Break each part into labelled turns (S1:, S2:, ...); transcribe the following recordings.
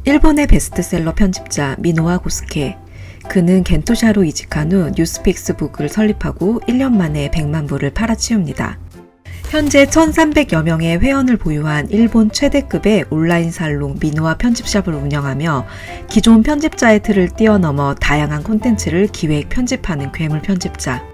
S1: 일본의 베스트셀러 편집자 미노아 고스케. 그는 겐토샤로 이직한 후 뉴스픽스 북을 설립하고 1년 만에 100만 부를 팔아치웁니다. 현재 1,300여 명의 회원을 보유한 일본 최대급의 온라인 살롱 미노아 편집샵을 운영하며 기존 편집자의 틀을 뛰어넘어 다양한 콘텐츠를 기획, 편집하는 괴물 편집자.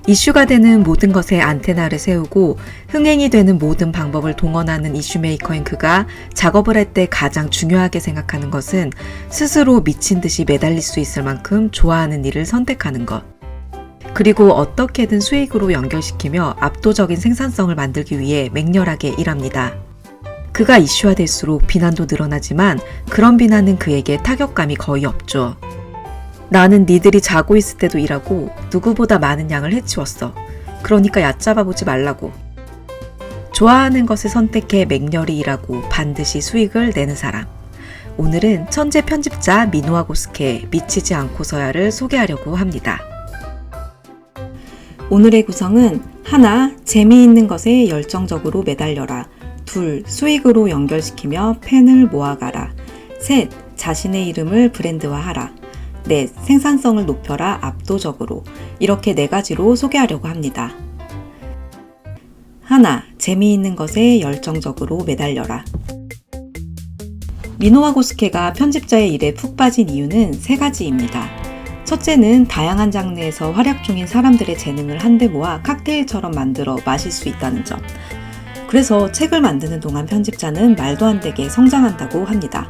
S1: 이슈가 되는 모든 것에 안테나를 세우고 흥행이 되는 모든 방법을 동원하는 이슈메이커인 그가 작업을 할 때 가장 중요하게 생각하는 것은 스스로 미친 듯이 매달릴 수 있을 만큼 좋아하는 일을 선택하는 것. 그리고 어떻게든 수익으로 연결시키며 압도적인 생산성을 만들기 위해 맹렬하게 일합니다. 그가 이슈화될수록 비난도 늘어나지만 그런 비난은 그에게 타격감이 거의 없죠. 나는 니들이 자고 있을 때도 일하고 누구보다 많은 양을 해치웠어. 그러니까 얕잡아 보지 말라고. 좋아하는 것을 선택해 맹렬히 일하고 반드시 수익을 내는 사람. 오늘은 천재 편집자 미노아 고스케 미치지 않고서야를 소개하려고 합니다. 오늘의 구성은 하나, 재미있는 것에 열정적으로 매달려라. 둘, 수익으로 연결시키며 팬을 모아가라. 셋, 자신의 이름을 브랜드화하라. 넷, 생산성을 높여라 압도적으로. 이렇게 4가지로 소개하려고 합니다. 하나, 재미있는 것에 열정적으로 매달려라. 미노아 고스케가 편집자의 일에 푹 빠진 이유는 3가지입니다. 첫째는 다양한 장르에서 활약 중인 사람들의 재능을 한데 모아 칵테일처럼 만들어 마실 수 있다는 점. 그래서 책을 만드는 동안 편집자는 말도 안 되게 성장한다고 합니다.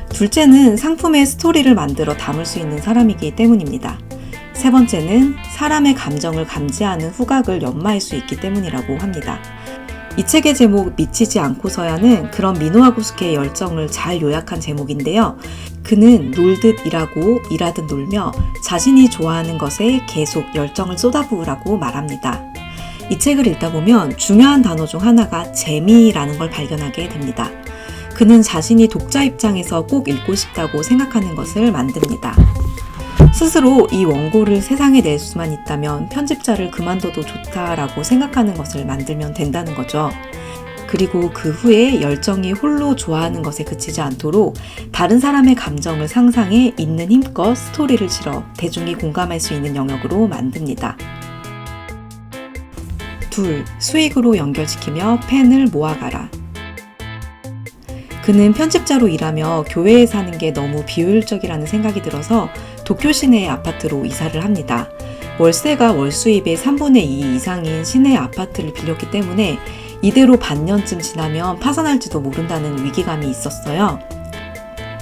S1: 둘째는 상품의 스토리를 만들어 담을 수 있는 사람이기 때문입니다. 세 번째는 사람의 감정을 감지하는 후각을 연마할 수 있기 때문이라고 합니다. 이 책의 제목 미치지 않고서야는 그런 미노아 고스케의 열정을 잘 요약한 제목인데요. 그는 놀듯 일하고 일하듯 놀며 자신이 좋아하는 것에 계속 열정을 쏟아부으라고 말합니다. 이 책을 읽다 보면 중요한 단어 중 하나가 재미라는 걸 발견하게 됩니다. 그는 자신이 독자 입장에서 꼭 읽고 싶다고 생각하는 것을 만듭니다. 스스로 이 원고를 세상에 낼 수만 있다면 편집자를 그만둬도 좋다라고 생각하는 것을 만들면 된다는 거죠. 그리고 그 후에 열정이 홀로 좋아하는 것에 그치지 않도록 다른 사람의 감정을 상상해 있는 힘껏 스토리를 실어 대중이 공감할 수 있는 영역으로 만듭니다. 둘, 수익으로 연결시키며 팬을 모아가라. 그는 편집자로 일하며 교외에 사는 게 너무 비효율적이라는 생각이 들어서 도쿄 시내의 아파트로 이사를 합니다. 월세가 월 수입의 3분의 2 이상인 시내 아파트를 빌렸기 때문에 이대로 반년쯤 지나면 파산할지도 모른다는 위기감이 있었어요.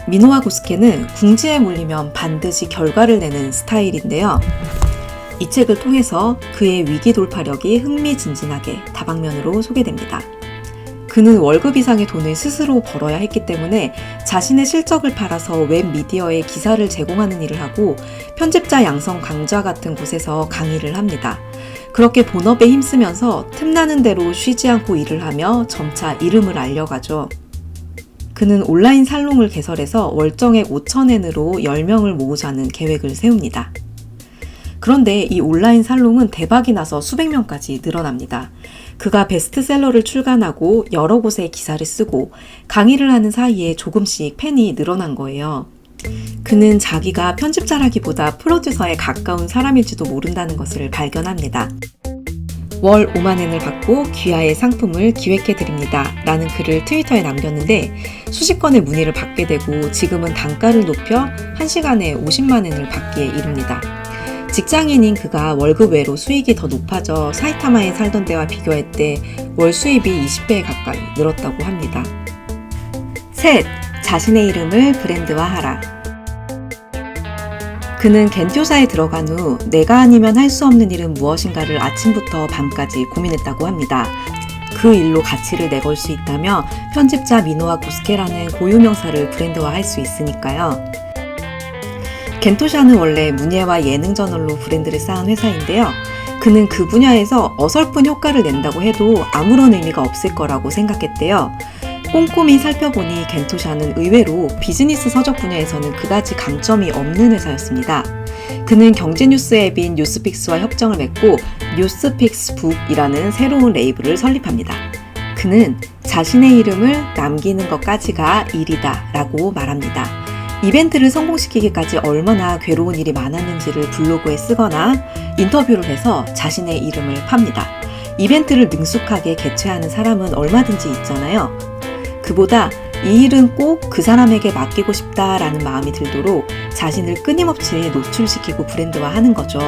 S1: 미노아 고스케는 궁지에 몰리면 반드시 결과를 내는 스타일인데요. 이 책을 통해서 그의 위기 돌파력이 흥미진진하게 다방면으로 소개됩니다. 그는 월급 이상의 돈을 스스로 벌어야 했기 때문에 자신의 실적을 팔아서 웹미디어에 기사를 제공하는 일을 하고 편집자 양성 강좌 같은 곳에서 강의를 합니다. 그렇게 본업에 힘쓰면서 틈나는 대로 쉬지 않고 일을 하며 점차 이름을 알려가죠. 그는 온라인 살롱을 개설해서 월정액 5,000엔으로 10명을 모으자는 계획을 세웁니다. 그런데 이 온라인 살롱은 대박이 나서 수백 명까지 늘어납니다. 그가 베스트셀러를 출간하고 여러 곳에 기사를 쓰고 강의를 하는 사이에 조금씩 팬이 늘어난 거예요. 그는 자기가 편집자라기보다 프로듀서에 가까운 사람일지도 모른다는 것을 발견합니다. 월 5만엔을 받고 귀하의 상품을 기획해드립니다. 라는 글을 트위터에 남겼는데 수십 건의 문의를 받게 되고 지금은 단가를 높여 1시간에 50만엔을 받기에 이릅니다. 직장인인 그가 월급 외로 수익이 더 높아져 사이타마에 살던 때와 비교할 때 월 수입이 20배에 가까이 늘었다고 합니다. 셋, 자신의 이름을 브랜드화하라. 그는 겐토사에 들어간 후 내가 아니면 할 수 없는 일은 무엇인가를 아침부터 밤까지 고민했다고 합니다. 그 일로 가치를 내걸 수 있다며 편집자 미노아 고스케라는 고유명사를 브랜드화할 수 있으니까요. 겐토샤는 원래 문예와 예능 저널로 브랜드를 쌓은 회사인데요. 그는 그 분야에서 어설픈 효과를 낸다고 해도 아무런 의미가 없을 거라고 생각했대요. 꼼꼼히 살펴보니 겐토샤는 의외로 비즈니스 서적 분야에서는 그다지 강점이 없는 회사였습니다. 그는 경제뉴스 앱인 뉴스픽스와 협정을 맺고 뉴스픽스북이라는 새로운 레이블을 설립합니다. 그는 자신의 이름을 남기는 것까지가 일이다 라고 말합니다. 이벤트를 성공시키기까지 얼마나 괴로운 일이 많았는지를 블로그에 쓰거나 인터뷰를 해서 자신의 이름을 팝니다. 이벤트를 능숙하게 개최하는 사람은 얼마든지 있잖아요. 그보다 이 일은 꼭 그 사람에게 맡기고 싶다라는 마음이 들도록 자신을 끊임없이 노출시키고 브랜드화하는 거죠.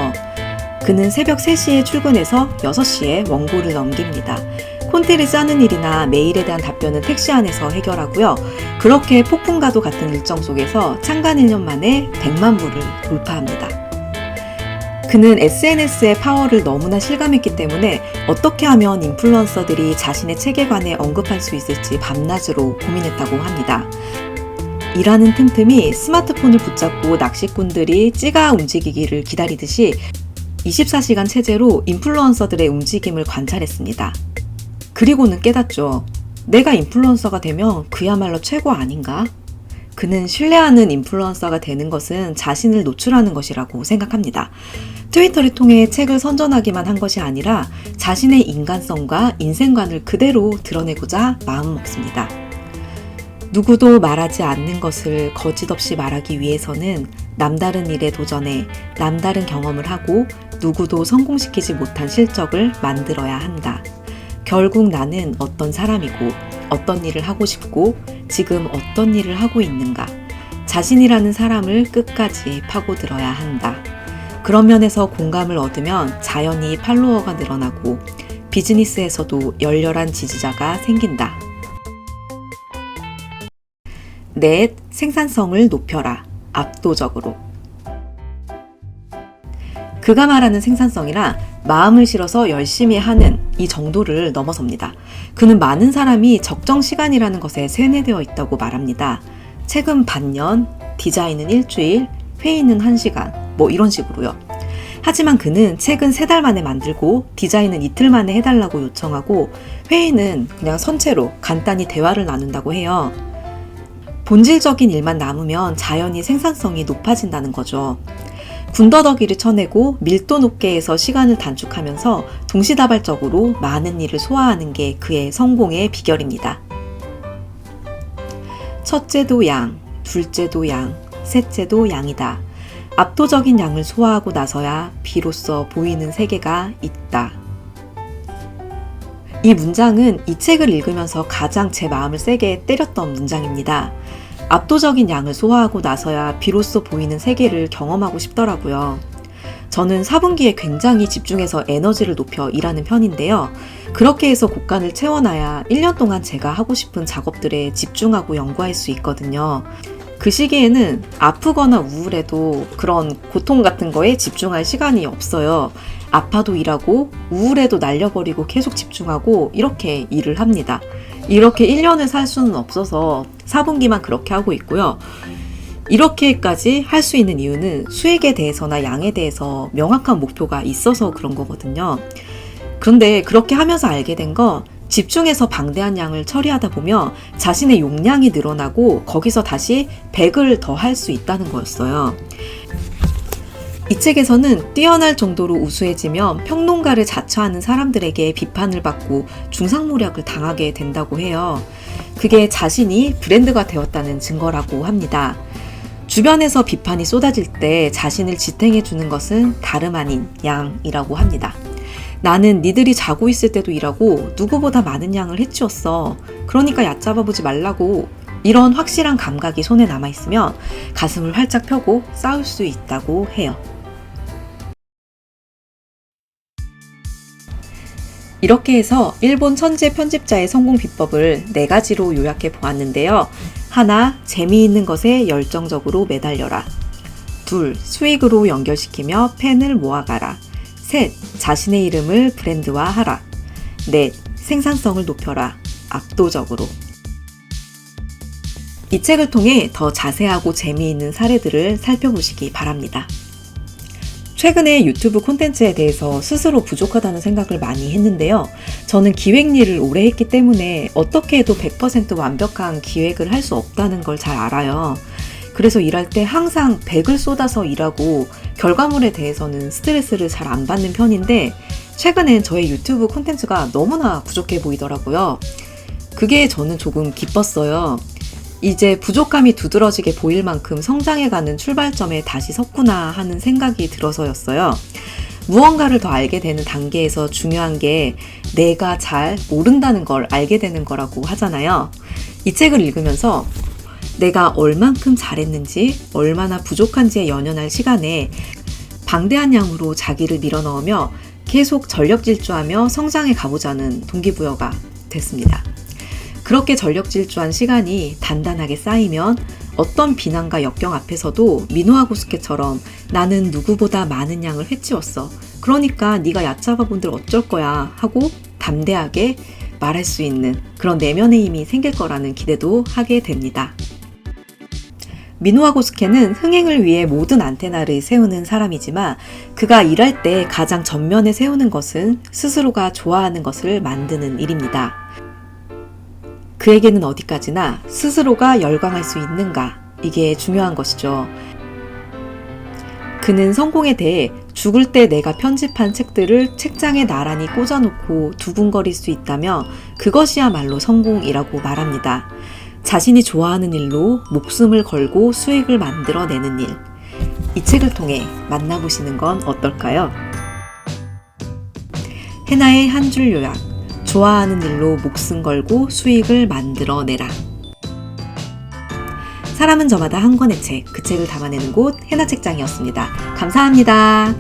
S1: 그는 새벽 3시에 출근해서 6시에 원고를 넘깁니다. 콘티를 짜는 일이나 메일에 대한 답변은 택시 안에서 해결하고요. 그렇게 폭풍과도 같은 일정 속에서 창간 1년 만에 100만 부를 돌파합니다. 그는 SNS의 파워를 너무나 실감했기 때문에 어떻게 하면 인플루언서들이 자신의 책에 관해 언급할 수 있을지 밤낮으로 고민했다고 합니다. 일하는 틈틈이 스마트폰을 붙잡고 낚시꾼들이 찌가 움직이기를 기다리듯이 24시간 체제로 인플루언서들의 움직임을 관찰했습니다. 그리고는 깨닫죠. 내가 인플루언서가 되면 그야말로 최고 아닌가? 그는 신뢰하는 인플루언서가 되는 것은 자신을 노출하는 것이라고 생각합니다. 트위터를 통해 책을 선전하기만 한 것이 아니라 자신의 인간성과 인생관을 그대로 드러내고자 마음먹습니다. 누구도 말하지 않는 것을 거짓 없이 말하기 위해서는 남다른 일에 도전해 남다른 경험을 하고 누구도 성공시키지 못한 실적을 만들어야 한다. 결국 나는 어떤 사람이고 어떤 일을 하고 싶고 지금 어떤 일을 하고 있는가. 자신이라는 사람을 끝까지 파고들어야 한다. 그런 면에서 공감을 얻으면 자연히 팔로워가 늘어나고 비즈니스에서도 열렬한 지지자가 생긴다. 넷, 생산성을 높여라. 압도적으로. 그가 말하는 생산성이란 마음을 실어서 열심히 하는 이 정도를 넘어섭니다. 그는 많은 사람이 적정 시간이라는 것에 세뇌되어 있다고 말합니다. 책은 반년, 디자인은 일주일, 회의는 1시간, 이런 식으로요. 하지만 그는 책은 3달 만에 만들고 디자인은 이틀 만에 해달라고 요청하고 회의는 그냥 선체로 간단히 대화를 나눈다고 해요. 본질적인 일만 남으면 자연히 생산성이 높아진다는 거죠. 군더더기를 쳐내고 밀도 높게 해서 시간을 단축하면서 동시다발적으로 많은 일을 소화하는 게 그의 성공의 비결입니다. 첫째도 양, 둘째도 양, 셋째도 양이다. 압도적인 양을 소화하고 나서야 비로소 보이는 세계가 있다. 이 문장은 이 책을 읽으면서 가장 제 마음을 세게 때렸던 문장입니다. 압도적인 양을 소화하고 나서야 비로소 보이는 세계를 경험하고 싶더라고요. 저는 4분기에 굉장히 집중해서 에너지를 높여 일하는 편인데요. 그렇게 해서 곳간을 채워놔야 1년 동안 제가 하고 싶은 작업들에 집중하고 연구할 수 있거든요. 그 시기에는 아프거나 우울해도 그런 고통 같은 거에 집중할 시간이 없어요. 아파도 일하고 우울해도 날려버리고 계속 집중하고 이렇게 일을 합니다. 이렇게 1년을 살 수는 없어서 4분기만 그렇게 하고 있고요. 이렇게까지 할 수 있는 이유는 수익에 대해서나 양에 대해서 명확한 목표가 있어서 그런 거거든요. 그런데 그렇게 하면서 알게 된 건 집중해서 방대한 양을 처리하다 보면 자신의 용량이 늘어나고 거기서 다시 100을 더 할 수 있다는 거였어요. 이 책에서는 뛰어날 정도로 우수해지면 평론가를 자처하는 사람들에게 비판을 받고 중상모략을 당하게 된다고 해요. 그게 자신이 브랜드가 되었다는 증거라고 합니다. 주변에서 비판이 쏟아질 때 자신을 지탱해 주는 것은 다름 아닌 양이라고 합니다. 나는 니들이 자고 있을 때도 일하고 누구보다 많은 양을 해치웠어. 그러니까 얕잡아 보지 말라고. 이런 확실한 감각이 손에 남아있으면 가슴을 활짝 펴고 싸울 수 있다고 해요. 이렇게 해서 일본 천재 편집자의 성공 비법을 4가지로 요약해 보았는데요. 하나, 재미있는 것에 열정적으로 매달려라. 둘, 수익으로 연결시키며 팬을 모아가라. 셋, 자신의 이름을 브랜드화하라. 넷, 생산성을 높여라. 압도적으로. 이 책을 통해 더 자세하고 재미있는 사례들을 살펴보시기 바랍니다. 최근에 유튜브 콘텐츠에 대해서 스스로 부족하다는 생각을 많이 했는데요. 저는 기획 일을 오래 했기 때문에 어떻게 해도 100% 완벽한 기획을 할 수 없다는 걸 잘 알아요. 그래서 일할 때 항상 100을 쏟아서 일하고 결과물에 대해서는 스트레스를 잘 안 받는 편인데 최근엔 저의 유튜브 콘텐츠가 너무나 부족해 보이더라고요. 그게 저는 조금 기뻤어요. 이제 부족함이 두드러지게 보일 만큼 성장해가는 출발점에 다시 섰구나 하는 생각이 들어서였어요. 무언가를 더 알게 되는 단계에서 중요한 게 내가 잘 모른다는 걸 알게 되는 거라고 하잖아요. 이 책을 읽으면서 내가 얼만큼 잘했는지, 얼마나 부족한지에 연연할 시간에 방대한 양으로 자기를 밀어넣으며 계속 전력 질주하며 성장해 가보자는 동기부여가 됐습니다. 그렇게 전력 질주한 시간이 단단하게 쌓이면 어떤 비난과 역경 앞에서도 미노아 고스케처럼 나는 누구보다 많은 양을 해치웠어. 그러니까 네가 얕잡아 본들 어쩔 거야 하고 담대하게 말할 수 있는 그런 내면의 힘이 생길 거라는 기대도 하게 됩니다. 미노아 고스케는 흥행을 위해 모든 안테나를 세우는 사람이지만 그가 일할 때 가장 전면에 세우는 것은 스스로가 좋아하는 것을 만드는 일입니다. 그에게는 어디까지나 스스로가 열광할 수 있는가, 이게 중요한 것이죠. 그는 성공에 대해 죽을 때 내가 편집한 책들을 책장에 나란히 꽂아놓고 두근거릴 수 있다며 그것이야말로 성공이라고 말합니다. 자신이 좋아하는 일로 목숨을 걸고 수익을 만들어내는 일. 이 책을 통해 만나보시는 건 어떨까요? 해나의 한 줄 요약. 좋아하는 일로 목숨 걸고 수익을 만들어내라. 사람은 저마다 한 권의 책, 그 책을 담아내는 곳 해나책장이었습니다. 감사합니다.